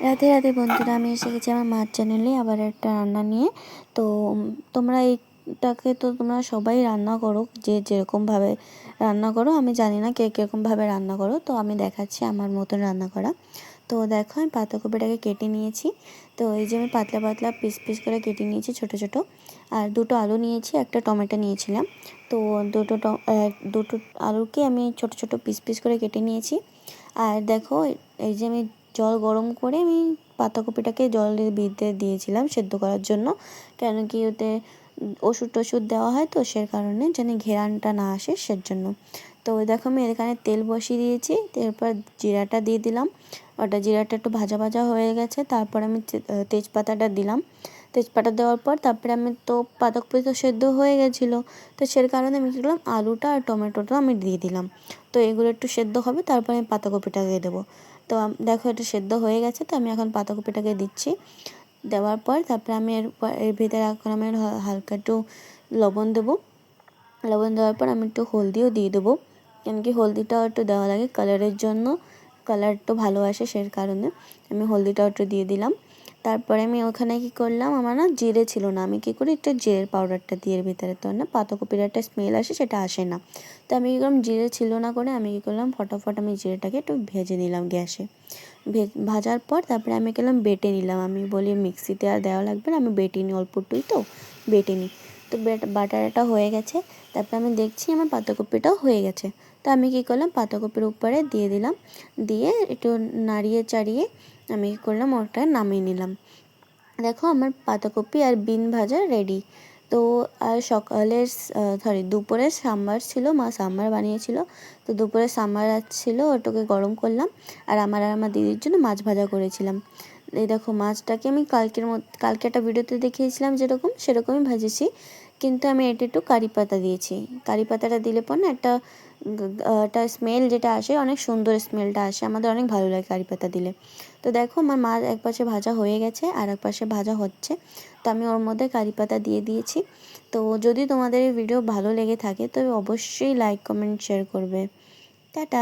রাধে রাধে বন্ধুরা, আমি এসে গেছি আমার মার চ্যানেলে আবার একটা রান্না নিয়ে। তো তোমরা এইটাকে তো তোমরা সবাই রান্না করো, যে যেরকমভাবে রান্না করো। আমি জানি না কে কীরকমভাবে রান্না করো, তো আমি দেখাচ্ছি আমার মতন রান্না করা। তো দেখো, আমি পাতাকপিটাকে কেটে নিয়েছি। তো এই যে আমি পাতলা পাতলা পিস পিস করে কেটে নিয়েছি ছোট ছোট। আর দুটো আলু নিয়েছি, একটা টমেটো নিয়েছিলাম। তো দুটো আলুকে আমি ছোট ছোট পিস পিস করে কেটে নিয়েছি। আর দেখো, এই যে আমি জল গরম করে আমি পাতাকপিটাকে জলের ভিতরে দিয়েছিলাম সেদ্ধ করার জন্য। কেন কি ওতে ওষুধ টষুধ দেওয়া হয়, তো সে কারণে যেন ঘেরানটা না আসে সেজন্য। তো দেখো, আমি এখানে তেল বসিয়ে দিয়েছি, এরপর জিরাটা দিয়ে দিলাম। জিরাটা একটু ভাজা ভাজা হয়ে গেছে, তারপর আমি তেজপাতাটা দিলাম। তেজপাতা দেওয়ার পর তারপরে আমি তো পাতাকপি তো সেদ্ধ হয়ে গেছিলো, তো সে কারণে আমি কী করলাম, আলুটা আর টমেটোটা আমি দিয়ে দিলাম। তো এগুলো একটু সেদ্ধ হবে, তারপরে আমি পাতাকপিটাকে দেবো। তো দেখো, এটা সেদ্ধ হয়ে গেছে, তো আমি এখন পাতাকপিটাকে দিচ্ছি। দেওয়ার পর তারপরে আমি এর ভিতরে এখন আমি হালকা একটু লবণ দেবো। লবণ দেওয়ার পর আমি একটু হলদিও দিয়ে দেবো, কেন কি হলদিটাও একটু দেওয়া লাগে কালারের জন্য, কালার একটু ভালো আসে সেই কারণে আমি হলদিটাও একটু দিয়ে দিলাম। তারপরে আমি ওখানে কী করলাম, আমার না জিরে ছিল না, আমি কী করি একটু জিরের পাউডারটা দিয়ে এর ভিতরে, তো না পাতাকপির একটা স্মেল আসে, সেটা আসে না। তো আমি কী করলাম, জিরে ছিল না করে আমি কী করলাম, ফটাফট আমি জিরেটাকে একটু ভেজে নিলাম গ্যাসে। ভাজার পর তারপরে আমি গেলাম বেটে নিলাম। আমি বলি মিক্সিতে আর দেওয়া লাগবে না, আমি বেটে নিই, অল্পটুই তো বেটে নিই। তো বাটাটা হয়ে গেছে, তারপরে আমি দেখছি আমার পাতাকপিটাও হয়ে গেছে। তো আমি কী করলাম, পাতাকপির উপরে দিয়ে দিলাম, দিয়ে একটু নাড়িয়ে চাড়িয়ে আমি কী করলাম, ওটা নামিয়ে নিলাম। দেখো, আমার পাতাকপি আর বিন ভাজা রেডি। তো আর দুপুরের সাম্বার ছিল, মা সাম্বার বানিয়েছিল। তো দুপুরে সাম্বার ছিল, ওটাকে গরম করলাম। আর আমার দিদির জন্য মাছ ভাজা করেছিলাম। এই দেখো, মাছটাকে আমি কালকে একটা ভিডিওতে দেখিয়েছিলাম যেরকম সেরকমই ভাজেছি, কিন্তু আমি এটা একটু কারি পাতা দিয়েছি। কারি পাতাটা দিলে পর না একটা স্মেল যেটা আসে, অনেক সুন্দর স্মেলটা আসে, আমাদের অনেক ভালো লাগে কারি পাতা দিলে। তো দেখো, আমার মাছ এক পাশে ভাজা হয়ে গেছে আর এক পাশে ভাজা হচ্ছে। তো আমি ওর মধ্যে কারি পাতা দিয়ে দিয়েছি। তো যদি তোমাদের এই ভিডিও ভালো লেগে থাকে, তবে অবশ্যই লাইক কমেন্ট শেয়ার করবে। টাটা।